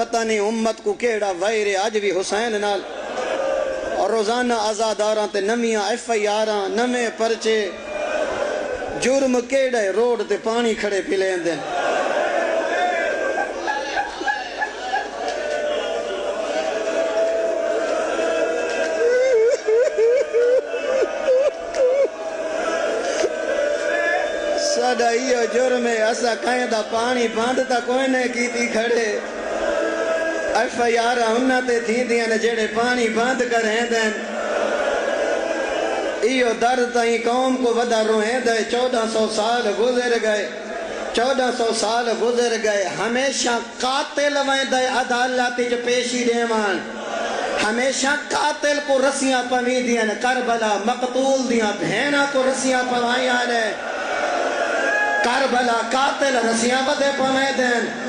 پتہ نہیں امت کو کیڑا وائر اج بھی حسین نال اور روزانہ آزاداراں تے نمیاں ایف آئی آراں نمے پرچے جرم کیڑے روڈ تے پانی کھڑے پی لیندے ساڈا ایو جرم ہے اسا کہیں دا پانی بند تا کوئی نہیں کیتی کھڑے ایف آئی آر انہاں تے تھیندیاں نے جڑے پانی بند کریں دین ایو درد تائیں قوم کو ودا روئیں دے 1400 سال گزر گئے 1400 سال گزر گئے ہمیشہ قاتل وائیں دے عدالت جو پیشی دیوان ہمیشہ قاتل کو رسیاں پویں دیاں کربلا مقتول دیاں بہناں کو رسیاں پوائیاں نے کربلا قاتل رسیاں بدے پویں دین